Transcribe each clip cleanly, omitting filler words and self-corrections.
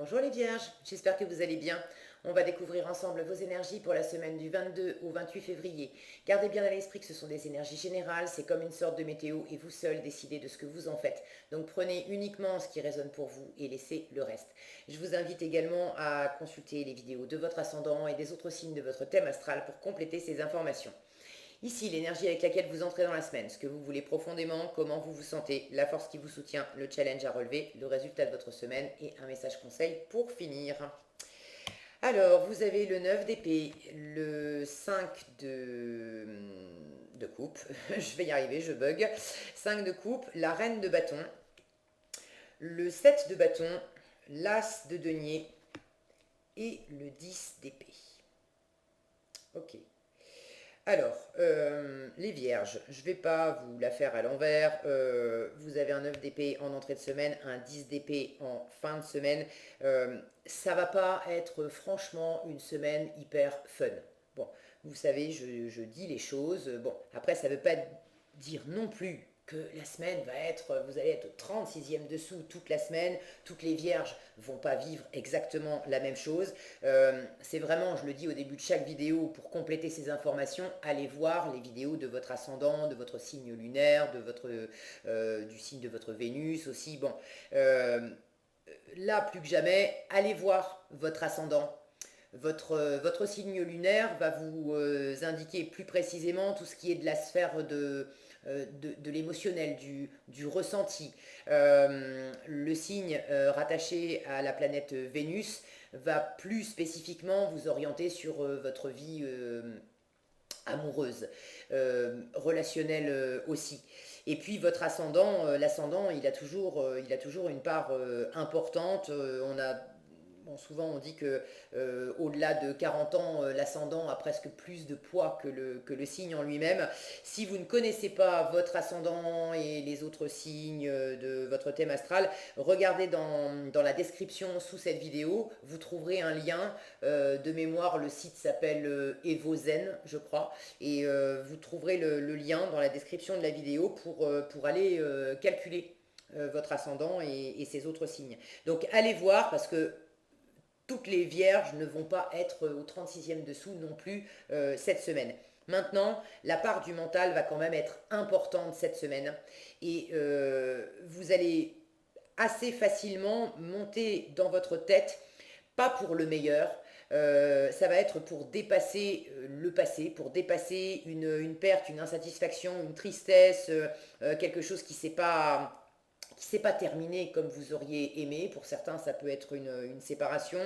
Bonjour les vierges, j'espère que vous allez bien. On va découvrir ensemble vos énergies pour la semaine du 22 au 28 février. Gardez bien à l'esprit que ce sont des énergies générales, c'est comme une sorte de météo et vous seul décidez de ce que vous en faites. Donc prenez uniquement ce qui résonne pour vous et laissez le reste. Je vous invite également à consulter les vidéos de votre ascendant et des autres signes de votre thème astral pour compléter ces informations. Ici, l'énergie avec laquelle vous entrez dans la semaine, ce que vous voulez profondément, comment vous vous sentez, la force qui vous soutient, le challenge à relever, le résultat de votre semaine et un message conseil pour finir. Alors, vous avez le 9 d'épée, le 5 de coupe, je vais y arriver, je bug, 5 de coupe, la reine de bâton, le 7 de bâton, l'as de denier et le 10 d'épée. Ok. Alors, les vierges, je ne vais pas vous la faire à l'envers. Vous avez un 9 d'épée en entrée de semaine, un 10 d'épée en fin de semaine. Ça va pas être franchement une semaine hyper fun. Bon, vous savez, je dis les choses. Bon, après, ça ne veut pas dire non plus que la semaine va être, vous allez être au 36e dessous toute la semaine, toutes les vierges vont pas vivre exactement la même chose. C'est vraiment, je le dis au début de chaque vidéo, pour compléter ces informations, allez voir les vidéos de votre ascendant, de votre signe lunaire, du signe de votre Vénus aussi. Bon, là plus que jamais, allez voir votre ascendant. Votre signe lunaire va vous indiquer plus précisément tout ce qui est de la sphère de l'émotionnel, du ressenti. Le signe rattaché à la planète Vénus va plus spécifiquement vous orienter sur votre vie amoureuse, relationnelle aussi. Et puis votre ascendant, l'ascendant, il a toujours une part importante. Bon, souvent on dit que au-delà de 40 ans, l'ascendant a presque plus de poids que le signe en lui-même. Si vous ne connaissez pas votre ascendant et les autres signes de votre thème astral, regardez dans la description sous cette vidéo, vous trouverez un lien. De mémoire, le site s'appelle Evozen, je crois, et vous trouverez le lien dans la description de la vidéo pour aller calculer votre ascendant et ses autres signes. Donc allez voir parce que toutes les vierges ne vont pas être au 36e dessous non plus cette semaine. Maintenant, la part du mental va quand même être importante cette semaine et vous allez assez facilement monter dans votre tête, pas pour le meilleur, ça va être pour dépasser le passé, pour dépasser une perte, une insatisfaction, une tristesse, quelque chose qui s'est pas terminé comme vous auriez aimé. Pour certains, ça peut être une séparation.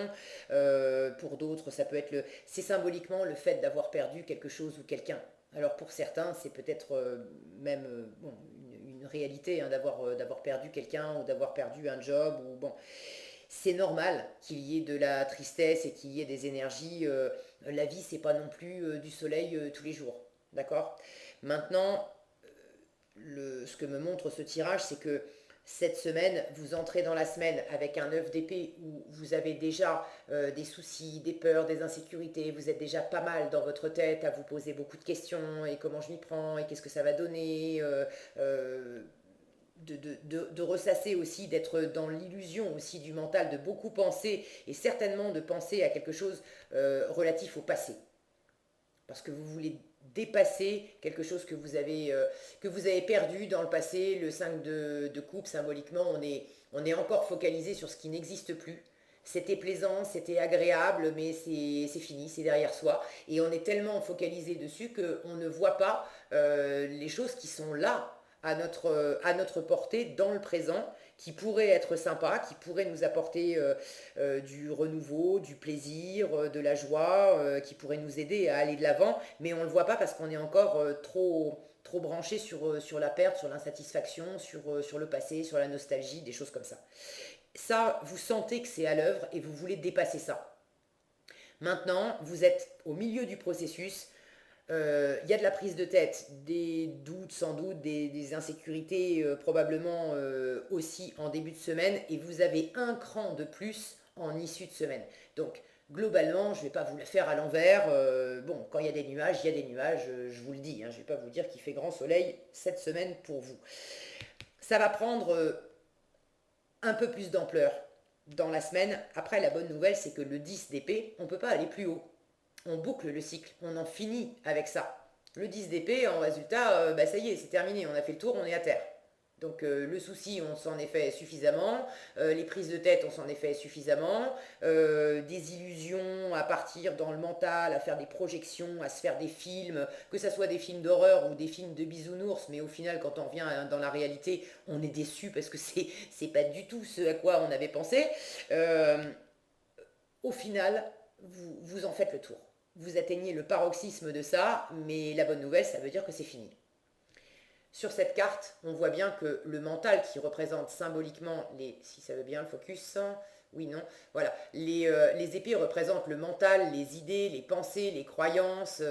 Pour d'autres, ça peut être c'est symboliquement le fait d'avoir perdu quelque chose ou quelqu'un. Alors pour certains, c'est peut-être même bon, une réalité hein, d'avoir perdu quelqu'un ou d'avoir perdu un job. Ou, bon. C'est normal qu'il y ait de la tristesse et qu'il y ait des énergies. La vie, c'est pas non plus du soleil tous les jours. D'accord. Maintenant, ce que me montre ce tirage, c'est que cette semaine, vous entrez dans la semaine avec un 9 d'épée où vous avez déjà des soucis, des peurs, des insécurités, vous êtes déjà pas mal dans votre tête à vous poser beaucoup de questions, et comment je m'y prends, et qu'est-ce que ça va donner, de ressasser aussi, d'être dans l'illusion aussi du mental, de beaucoup penser, et certainement de penser à quelque chose relatif au passé parce que vous voulez dépasser quelque chose que vous avez perdu dans le passé. Le 5 de coupe, symboliquement, on est encore focalisé sur ce qui n'existe plus. C'était plaisant, c'était agréable, mais c'est fini, c'est derrière soi. Et on est tellement focalisé dessus qu'on ne voit pas les choses qui sont là, à notre portée, dans le présent, qui pourraient être sympas, qui pourraient nous apporter du renouveau, du plaisir, de la joie, qui pourraient nous aider à aller de l'avant, mais on ne le voit pas parce qu'on est encore trop branché sur la perte, sur l'insatisfaction, sur le passé, sur la nostalgie, des choses comme ça. Ça, vous sentez que c'est à l'œuvre et vous voulez dépasser ça. Maintenant, vous êtes au milieu du processus. Il y a de la prise de tête, des doutes sans doute, des insécurités probablement aussi en début de semaine, et vous avez un cran de plus en issue de semaine. Donc globalement, je ne vais pas vous la faire à l'envers. Bon, quand il y a des nuages, il y a des nuages, je vous le dis. Hein, je ne vais pas vous dire qu'il fait grand soleil cette semaine pour vous. Ça va prendre un peu plus d'ampleur. dans la semaine. Après, la bonne nouvelle, c'est que le 10 d'épée, on ne peut pas aller plus haut. On boucle le cycle, on en finit avec ça. Le 10 d'épée, en résultat, ça y est, c'est terminé, on a fait le tour, on est à terre. Donc le souci, on s'en est fait suffisamment, les prises de tête, on s'en est fait suffisamment, des illusions à partir dans le mental, à faire des projections, à se faire des films, que ce soit des films d'horreur ou des films de bisounours, mais au final, quand on revient dans la réalité, on est déçu parce que c'est pas du tout ce à quoi on avait pensé. Euh, Au final, vous en faites le tour. Vous atteignez le paroxysme de ça, mais la bonne nouvelle, ça veut dire que c'est fini. Sur cette carte, on voit bien que le mental qui représente symboliquement les... Si ça veut bien le focus, oui, non, voilà. Les épées représentent le mental, les idées, les pensées, les croyances,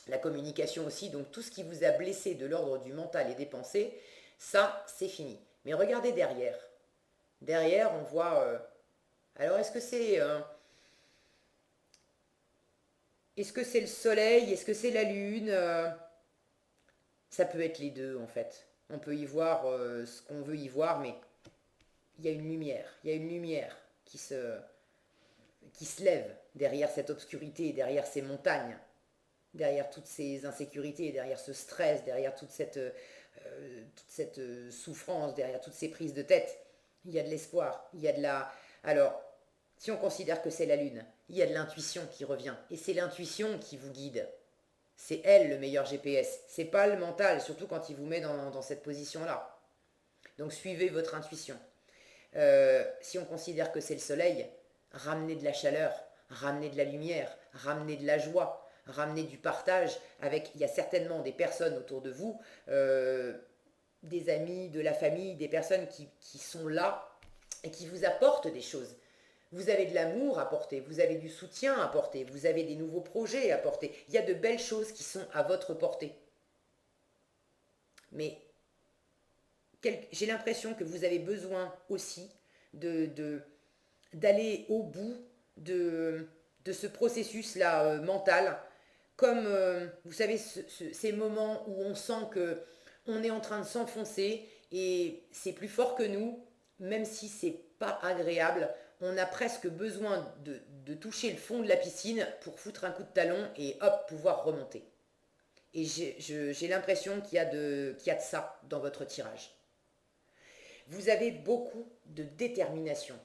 la communication aussi. Donc tout ce qui vous a blessé de l'ordre du mental et des pensées, ça, c'est fini. Mais regardez derrière. Derrière, on voit... alors, est-ce que c'est le soleil? Est-ce que c'est la lune? Ça peut être les deux, en fait. On peut y voir ce qu'on veut y voir, mais il y a une lumière. Il y a une lumière qui se lève derrière cette obscurité, derrière ces montagnes, derrière toutes ces insécurités, derrière ce stress, derrière toute cette souffrance, derrière toutes ces prises de tête. Il y a de l'espoir, il y a de la... Alors, si on considère que c'est la lune, il y a de l'intuition qui revient. Et c'est l'intuition qui vous guide. C'est elle le meilleur GPS. C'est pas le mental, surtout quand il vous met dans cette position-là. Donc suivez votre intuition. Si on considère que c'est le soleil, ramenez de la chaleur, ramenez de la lumière, ramenez de la joie, ramenez du partage avec, il y a certainement des personnes autour de vous, des amis, de la famille, des personnes qui sont là et qui vous apportent des choses. Vous avez de l'amour à porter, vous avez du soutien à porter, vous avez des nouveaux projets à porter. Il y a de belles choses qui sont à votre portée. Mais j'ai l'impression que vous avez besoin aussi d'aller au bout de ce processus-là mental. Comme, vous savez, ces moments où on sent que on est en train de s'enfoncer et c'est plus fort que nous, même si c'est pas agréable, on a presque besoin de toucher le fond de la piscine pour foutre un coup de talon et hop, pouvoir remonter. Et j'ai l'impression qu'il y a de ça dans votre tirage. Vous avez beaucoup de détermination.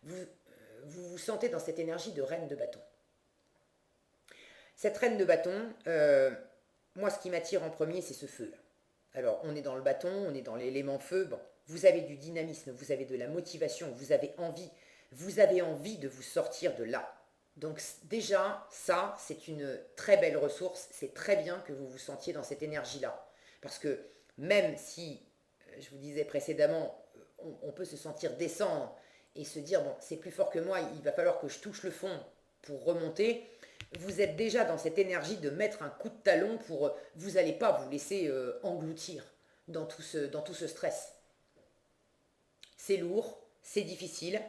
Vous vous sentez dans cette énergie de reine de bâton. Cette reine de bâton, moi ce qui m'attire en premier, c'est ce feu-là. Alors on est dans le bâton, on est dans l'élément feu, bon, vous avez du dynamisme, vous avez de la motivation, vous avez envie de vous sortir de là. Donc déjà, ça, c'est une très belle ressource, c'est très bien que vous vous sentiez dans cette énergie-là. Parce que même si, je vous disais précédemment, on peut se sentir descendre et se dire, bon, c'est plus fort que moi, il va falloir que je touche le fond pour remonter, vous êtes déjà dans cette énergie de mettre un coup de talon pour... Vous n'allez pas vous laisser engloutir dans tout ce stress. C'est lourd, c'est difficile,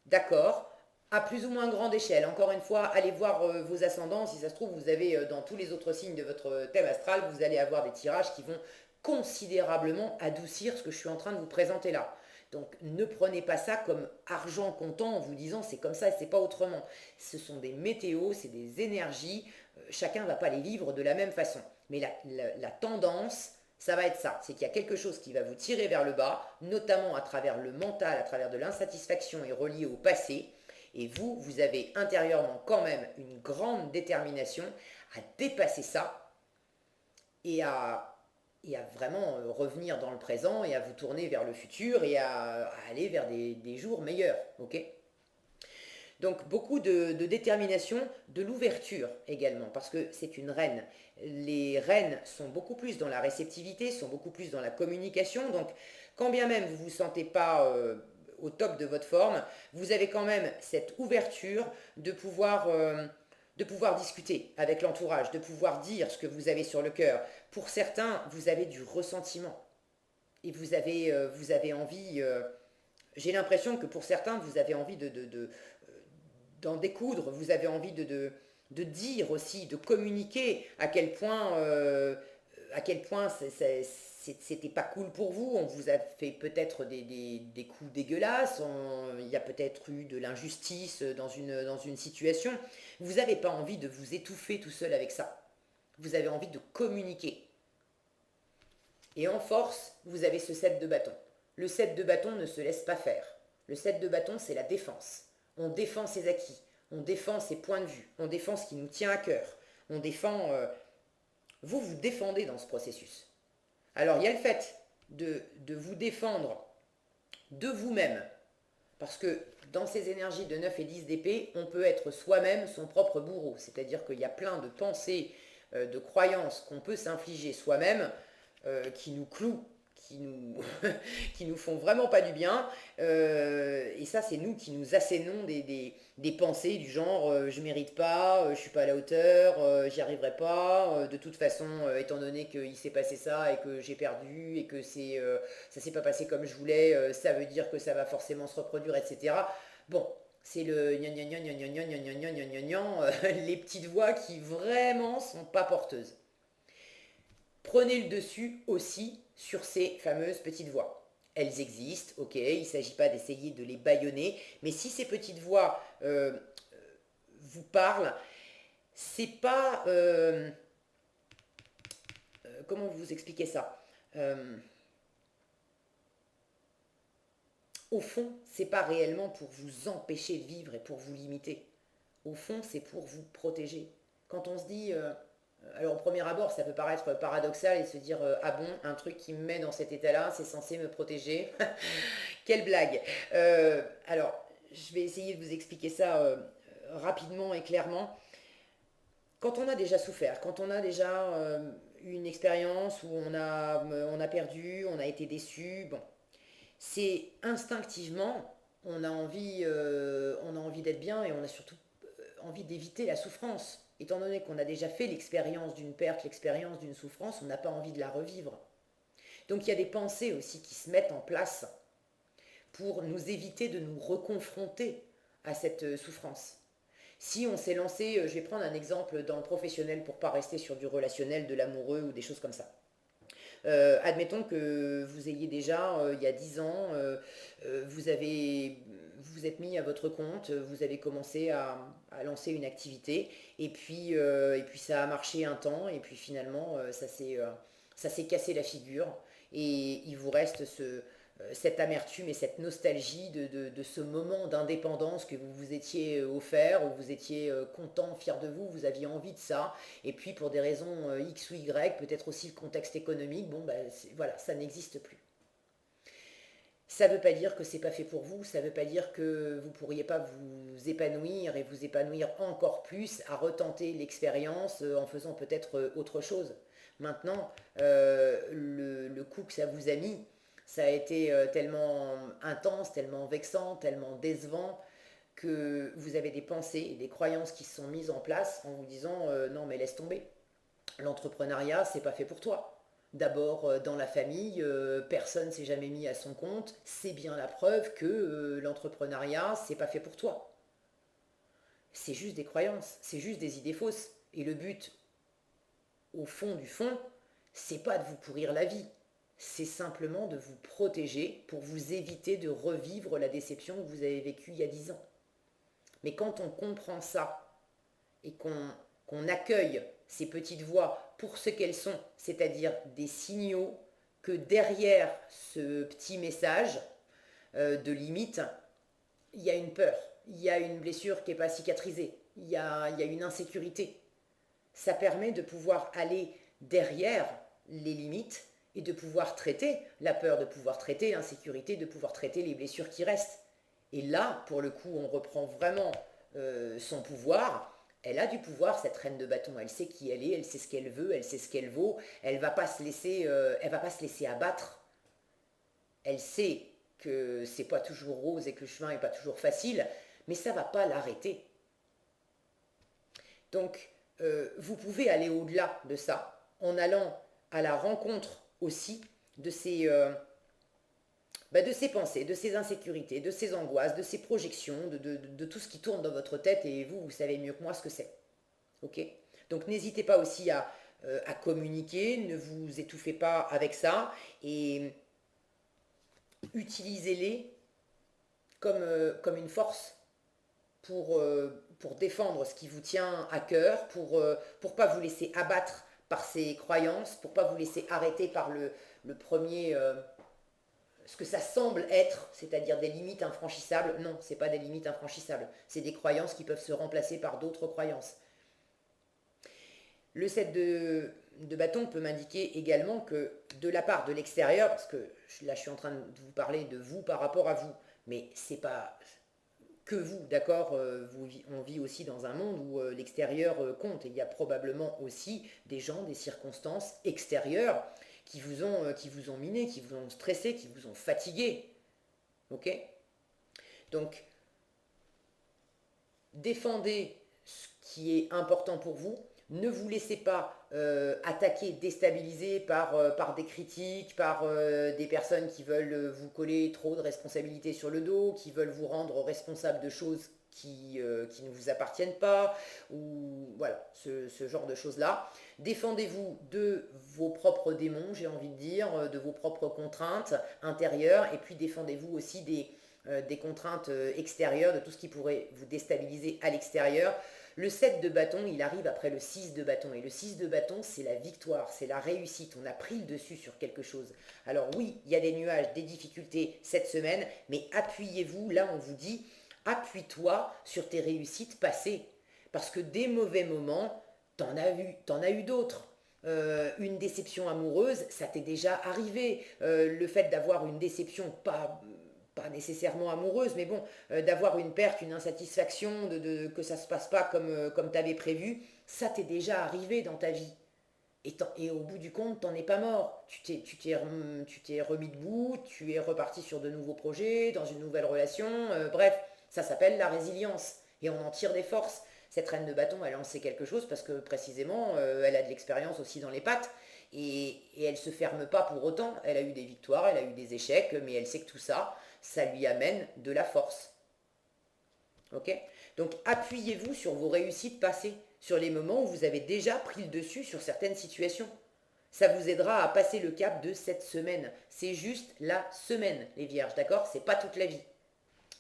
d'accord, à plus ou moins grande échelle. Encore une fois, allez voir vos ascendants. Si ça se trouve, vous avez dans tous les autres signes de votre thème astral, vous allez avoir des tirages qui vont considérablement adoucir ce que je suis en train de vous présenter là. Donc ne prenez pas ça comme argent comptant en vous disant c'est comme ça et c'est pas autrement. Ce sont des météos, c'est des énergies, chacun ne va pas les vivre de la même façon. Mais la tendance, ça va être ça, c'est qu'il y a quelque chose qui va vous tirer vers le bas, notamment à travers le mental, à travers de l'insatisfaction et relié au passé. Et vous avez intérieurement quand même une grande détermination à dépasser ça et à vraiment revenir dans le présent et à vous tourner vers le futur et à aller vers des jours meilleurs. Ok ? Donc beaucoup de détermination, de l'ouverture également, parce que c'est une reine. Les reines sont beaucoup plus dans la réceptivité, sont beaucoup plus dans la communication. Donc quand bien même vous ne vous sentez pas au top de votre forme, vous avez quand même cette ouverture de pouvoir discuter avec l'entourage, de pouvoir dire ce que vous avez sur le cœur. Pour certains, vous avez du ressentiment et vous avez envie... j'ai l'impression que pour certains, vous avez envie d'en découdre, vous avez envie de dire aussi, de communiquer à quel point c'était pas cool pour vous, on vous a fait peut-être des coups dégueulasses, il y a peut-être eu de l'injustice dans une situation. Vous n'avez pas envie de vous étouffer tout seul avec ça. Vous avez envie de communiquer. Et en force, vous avez ce 7 de bâton. Le 7 de bâton ne se laisse pas faire. Le 7 de bâton, c'est la défense. On défend ses acquis, on défend ses points de vue, on défend ce qui nous tient à cœur. On défend... vous vous défendez dans ce processus. Alors, il y a le fait de vous défendre de vous-même. Parce que dans ces énergies de 9 et 10 d'épée, on peut être soi-même son propre bourreau. C'est-à-dire qu'il y a plein de pensées, de croyances qu'on peut s'infliger soi-même qui nous clouent, qui nous font vraiment pas du bien. Et ça, c'est nous qui nous assénons des pensées du genre je mérite pas, je suis pas à la hauteur, j'y arriverai pas. De toute façon, étant donné qu'il s'est passé ça et que j'ai perdu et que ça s'est pas passé comme je voulais, ça veut dire que ça va forcément se reproduire, etc. Bon, c'est le gnan gnan gnan gnan gnan gnan gnan gnan gnan gnan, les petites voix qui vraiment sont pas porteuses. Prenez le dessus aussi sur ces fameuses petites voix. Elles existent, ok, il ne s'agit pas d'essayer de les bâillonner, mais si ces petites voix vous parlent, c'est pas... comment vous expliquer ça Au fond, c'est pas réellement pour vous empêcher de vivre et pour vous limiter. Au fond, c'est pour vous protéger. Quand on se dit... alors au premier abord, ça peut paraître paradoxal et se dire ah bon, un truc qui me met dans cet état-là, c'est censé me protéger. Quelle blague. Alors, je vais essayer de vous expliquer ça rapidement et clairement. Quand on a déjà souffert, quand on a déjà eu une expérience où on a perdu, on a été déçu, bon, c'est instinctivement, on a envie d'être bien et on a surtout envie d'éviter la souffrance. Étant donné qu'on a déjà fait l'expérience d'une perte, l'expérience d'une souffrance, on n'a pas envie de la revivre. Donc il y a des pensées aussi qui se mettent en place pour nous éviter de nous reconfronter à cette souffrance. Si on s'est lancé, je vais prendre un exemple dans le professionnel pour ne pas rester sur du relationnel, de l'amoureux ou des choses comme ça. Admettons que vous ayez déjà, il y a 10 ans, vous êtes mis à votre compte, vous avez commencé à lancer une activité, et puis ça a marché un temps, et puis finalement, ça s'est cassé la figure, et il vous reste cette amertume et cette nostalgie de ce moment d'indépendance que vous vous étiez offert, où vous étiez content, fier de vous, vous aviez envie de ça, et puis pour des raisons X ou Y, peut-être aussi le contexte économique, bon ben voilà, ça n'existe plus. Ça ne veut pas dire que c'est pas fait pour vous, ça ne veut pas dire que vous ne pourriez pas vous épanouir et vous épanouir encore plus à retenter l'expérience en faisant peut-être autre chose. Maintenant, le coup que ça vous a mis, ça a été tellement intense, tellement vexant, tellement décevant que vous avez des pensées et des croyances qui se sont mises en place en vous disant non mais laisse tomber. L'entrepreneuriat, c'est pas fait pour toi. D'abord, dans la famille, personne ne s'est jamais mis à son compte. C'est bien la preuve que l'entrepreneuriat, c'est pas fait pour toi. C'est juste des croyances, c'est juste des idées fausses. Et le but, au fond du fond, c'est pas de vous pourrir la vie. C'est simplement de vous protéger pour vous éviter de revivre la déception que vous avez vécue il y a 10 ans. Mais quand on comprend ça et qu'on accueille ces petites voix pour ce qu'elles sont, c'est-à-dire des signaux que derrière ce petit message de limite, il y a une peur, il y a une blessure qui n'est pas cicatrisée, il y a une insécurité. Ça permet de pouvoir aller derrière les limites et de pouvoir traiter la peur, de pouvoir traiter l'insécurité, de pouvoir traiter les blessures qui restent. Et là, pour le coup, on reprend vraiment son pouvoir. Elle a du pouvoir, cette reine de bâton. Elle sait qui elle est, elle sait ce qu'elle veut, elle sait ce qu'elle vaut. Elle va pas se laisser abattre. Elle sait que c'est pas toujours rose et que le chemin est pas toujours facile, mais ça va pas l'arrêter. Donc, vous pouvez aller au-delà de ça en allant à la rencontre aussi de ces pensées, de ces insécurités, de ces angoisses, de ces projections, de tout ce qui tourne dans votre tête, et vous savez mieux que moi ce que c'est. Ok ? Donc n'hésitez pas aussi à communiquer, ne vous étouffez pas avec ça et utilisez-les comme une force pour défendre ce qui vous tient à cœur, pour pas vous laisser abattre par ces croyances, pour pas vous laisser arrêter par le premier, ce que ça semble être, c'est-à-dire des limites infranchissables. Non, c'est pas des limites infranchissables, c'est des croyances qui peuvent se remplacer par d'autres croyances. Le 7 de bâton peut m'indiquer également que de la part de l'extérieur, parce que là je suis en train de vous parler de vous par rapport à vous, mais c'est pas que vous, d'accord, on vit aussi dans un monde où l'extérieur compte, et il y a probablement aussi des gens, des circonstances extérieures qui vous ont miné, qui vous ont stressé, qui vous ont fatigué, ok? Donc, défendez ce qui est important pour vous, ne vous laissez pas attaquer, déstabiliser par des critiques, par des personnes qui veulent vous coller trop de responsabilités sur le dos, qui veulent vous rendre responsable de choses qui ne vous appartiennent pas, ou voilà, ce genre de choses-là. Défendez-vous de vos propres démons, j'ai envie de dire, de vos propres contraintes intérieures, et puis défendez-vous aussi des contraintes extérieures, de tout ce qui pourrait vous déstabiliser à l'extérieur. Le 7 de bâton, il arrive après le 6 de bâton. Et le 6 de bâton, c'est la victoire, c'est la réussite. On a pris le dessus sur quelque chose. Alors oui, il y a des nuages, des difficultés cette semaine, mais appuyez-vous, là on vous dit, appuie-toi sur tes réussites passées. Parce que des mauvais moments, t'en as eu d'autres. Une déception amoureuse, ça t'est déjà arrivé. Le fait d'avoir une déception pas nécessairement amoureuse, mais bon, d'avoir une perte, une insatisfaction, que ça se passe pas comme tu avais prévu, ça t'est déjà arrivé dans ta vie. Et au bout du compte, t'en es pas mort. Tu t'es remis debout, tu es reparti sur de nouveaux projets, dans une nouvelle relation, bref, ça s'appelle la résilience. Et on en tire des forces. Cette reine de bâton, elle en sait quelque chose parce que précisément, elle a de l'expérience aussi dans les pattes. Et elle se ferme pas pour autant. Elle a eu des victoires, elle a eu des échecs, mais elle sait que tout ça, ça lui amène de la force. Ok? Donc appuyez-vous sur vos réussites passées, sur les moments où vous avez déjà pris le dessus sur certaines situations. Ça vous aidera à passer le cap de cette semaine. C'est juste la semaine, les vierges, d'accord? C'est pas toute la vie.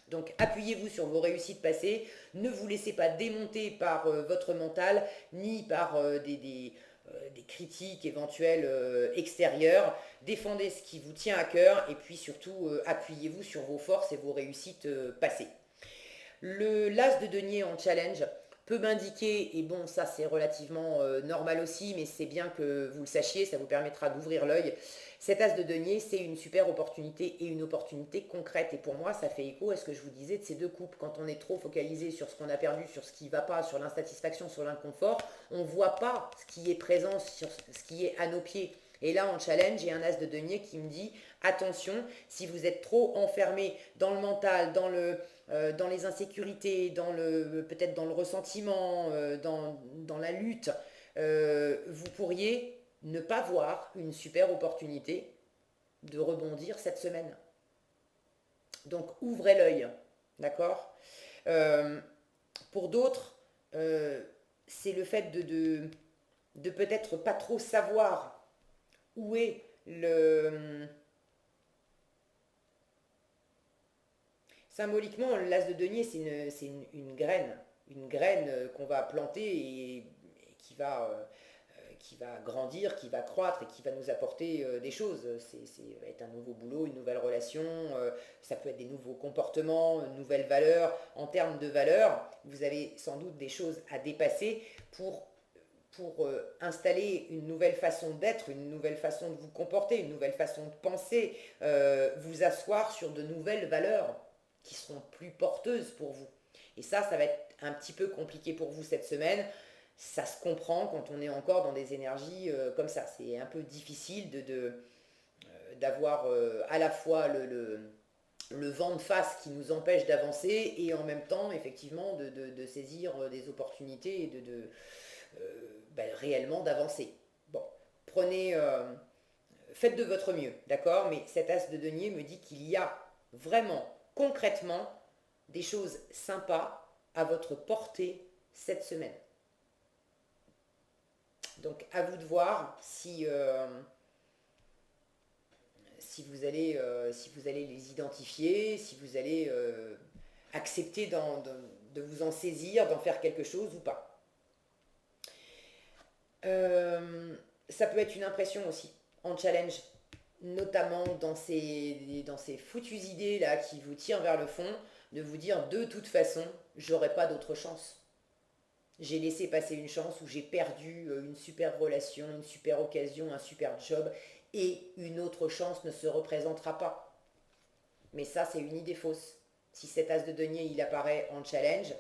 Donc appuyez-vous sur vos réussites passées, ne vous laissez pas démonter par votre mental, ni par des critiques éventuelles extérieures. Défendez ce qui vous tient à cœur et puis surtout appuyez-vous sur vos forces et vos réussites passées. Le l'as de denier en challenge peut m'indiquer, et bon ça c'est relativement normal aussi, mais c'est bien que vous le sachiez, ça vous permettra d'ouvrir l'œil. Cet as de denier, c'est une super opportunité et une opportunité concrète. Et pour moi, ça fait écho à ce que je vous disais de ces deux coupes. Quand on est trop focalisé sur ce qu'on a perdu, sur ce qui ne va pas, sur l'insatisfaction, sur l'inconfort, on ne voit pas ce qui est présent, sur ce qui est à nos pieds. Et là, en challenge, j'ai un as de denier qui me dit, attention, si vous êtes trop enfermé dans le mental, dans les insécurités, peut-être dans le ressentiment, dans la lutte, vous pourriez ne pas voir une super opportunité de rebondir cette semaine. Donc ouvrez l'œil, d'accord? Euh, pour d'autres, c'est le fait de peut-être pas trop savoir où est le... Symboliquement, l'as de denier, c'est une graine qu'on va planter et qui va grandir, qui va croître et qui va nous apporter des choses. Ça va être un nouveau boulot, une nouvelle relation, ça peut être des nouveaux comportements, une nouvelle valeur. En termes de valeur, vous avez sans doute des choses à dépasser pour installer une nouvelle façon d'être, une nouvelle façon de vous comporter, une nouvelle façon de penser, vous asseoir sur de nouvelles valeurs qui seront plus porteuses pour vous. Et ça va être un petit peu compliqué pour vous cette semaine. Ça se comprend quand on est encore dans des énergies comme ça. C'est un peu difficile d'avoir à la fois le vent de face qui nous empêche d'avancer et en même temps, effectivement, de saisir des opportunités et réellement d'avancer. Bon, faites de votre mieux, d'accord? Mais cet as de denier me dit qu'il y a vraiment, concrètement, des choses sympas à votre portée cette semaine. Donc à vous de voir si vous allez les identifier, si vous allez accepter de vous en saisir, d'en faire quelque chose ou pas. Ça peut être une impression aussi, en challenge, notamment dans ces foutues idées là qui vous tirent vers le fond, de vous dire de toute façon, j'aurai pas d'autre chance. J'ai laissé passer une chance où j'ai perdu une super relation, une super occasion, un super job, et une autre chance ne se représentera pas. Mais ça, c'est une idée fausse. Si cet as de denier, il apparaît en challenge,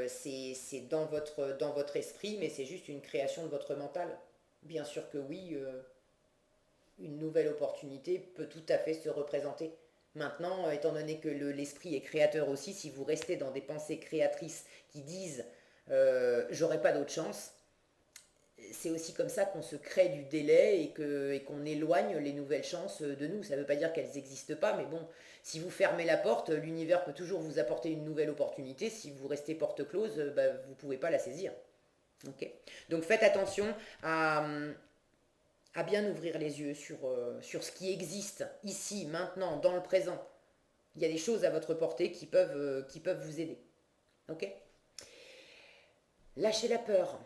c'est dans votre esprit, mais c'est juste une création de votre mental. Bien sûr que oui, une nouvelle opportunité peut tout à fait se représenter. Maintenant, étant donné que l'esprit est créateur aussi, si vous restez dans des pensées créatrices qui disent j'aurai pas d'autre chance, c'est aussi comme ça qu'on se crée du délai et qu'on éloigne les nouvelles chances de nous. Ça ne veut pas dire qu'elles n'existent pas, mais bon, si vous fermez la porte, l'univers peut toujours vous apporter une nouvelle opportunité. Si vous restez porte close, vous ne pouvez pas la saisir. Okay. Donc faites attention à bien ouvrir les yeux sur ce qui existe ici, maintenant, dans le présent. Il y a des choses à votre portée qui peuvent vous aider. Ok. Lâchez la peur.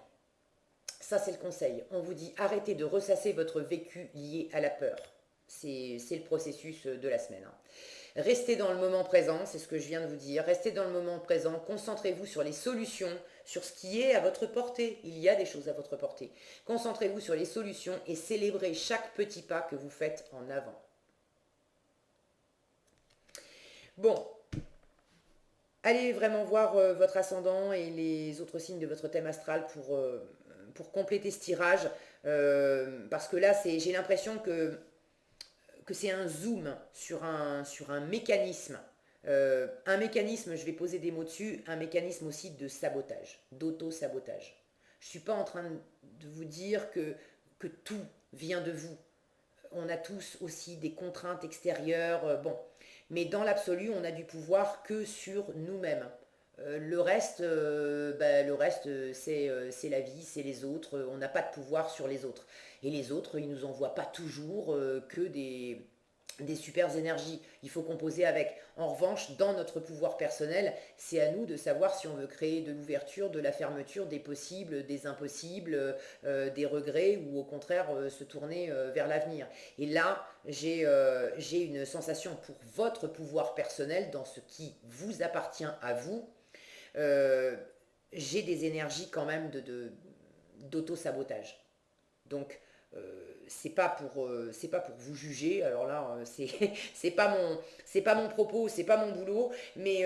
Ça, c'est le conseil. On vous dit arrêtez de ressasser votre vécu lié à la peur. C'est le processus de la semaine. Restez dans le moment présent, c'est ce que je viens de vous dire. Restez dans le moment présent, concentrez-vous sur les solutions, sur ce qui est à votre portée. Il y a des choses à votre portée. Concentrez-vous sur les solutions et célébrez chaque petit pas que vous faites en avant. Bon, allez vraiment voir votre ascendant et les autres signes de votre thème astral pour compléter ce tirage. Parce que là, j'ai l'impression que c'est un zoom sur un mécanisme. Un mécanisme, je vais poser des mots dessus, un mécanisme aussi de sabotage, d'auto-sabotage. Je ne suis pas en train de vous dire que tout vient de vous. On a tous aussi des contraintes extérieures, bon. Mais dans l'absolu, on n'a du pouvoir que sur nous-mêmes. Le reste, c'est la vie, c'est les autres. On n'a pas de pouvoir sur les autres. Et les autres, ils ne nous envoient pas toujours que des super énergies. Il faut composer avec. En revanche, dans notre pouvoir personnel, c'est à nous de savoir si on veut créer de l'ouverture, de la fermeture, des possibles, des impossibles, des regrets ou au contraire se tourner vers l'avenir. Et là, j'ai une sensation pour votre pouvoir personnel dans ce qui vous appartient à vous. J'ai des énergies quand même d'auto-sabotage. Donc, c'est pas pour vous juger. Alors là, c'est pas mon propos, c'est pas mon boulot. Mais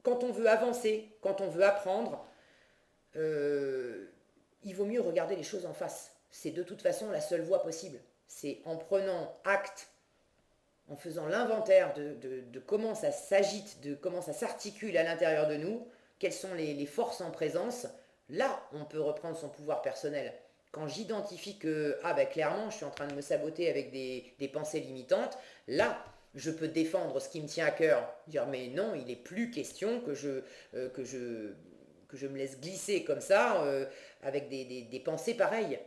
quand on veut avancer, quand on veut apprendre, il vaut mieux regarder les choses en face. C'est de toute façon la seule voie possible. C'est en prenant acte, en faisant l'inventaire de comment ça s'agite, de comment ça s'articule à l'intérieur de nous, quelles sont les forces en présence. Là, on peut reprendre son pouvoir personnel. Quand j'identifie que, clairement, je suis en train de me saboter avec des pensées limitantes, là, je peux défendre ce qui me tient à cœur. Dire, mais non, il n'est plus question que je me laisse glisser comme ça, avec des pensées pareilles.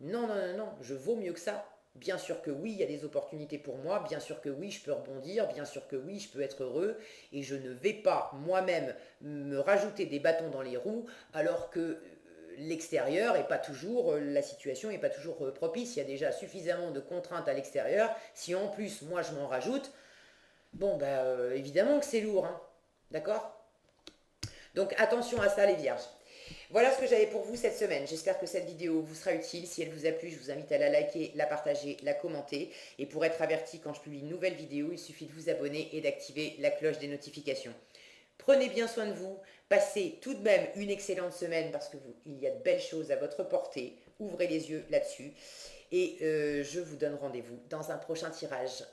Non, non, non, non, je vaux mieux que ça. Bien sûr que oui, il y a des opportunités pour moi, bien sûr que oui, je peux rebondir, bien sûr que oui, je peux être heureux, et je ne vais pas moi-même me rajouter des bâtons dans les roues, alors que l'extérieur est pas toujours, la situation n'est pas toujours propice, il y a déjà suffisamment de contraintes à l'extérieur, si en plus moi je m'en rajoute, bon évidemment que c'est lourd, hein, d'accord? Donc attention à ça les vierges. Voilà ce que j'avais pour vous cette semaine. J'espère que cette vidéo vous sera utile. Si elle vous a plu, je vous invite à la liker, la partager, la commenter. Et pour être averti quand je publie une nouvelle vidéo, il suffit de vous abonner et d'activer la cloche des notifications. Prenez bien soin de vous. Passez tout de même une excellente semaine parce qu'il y a de belles choses à votre portée. Ouvrez les yeux là-dessus. Et je vous donne rendez-vous dans un prochain tirage.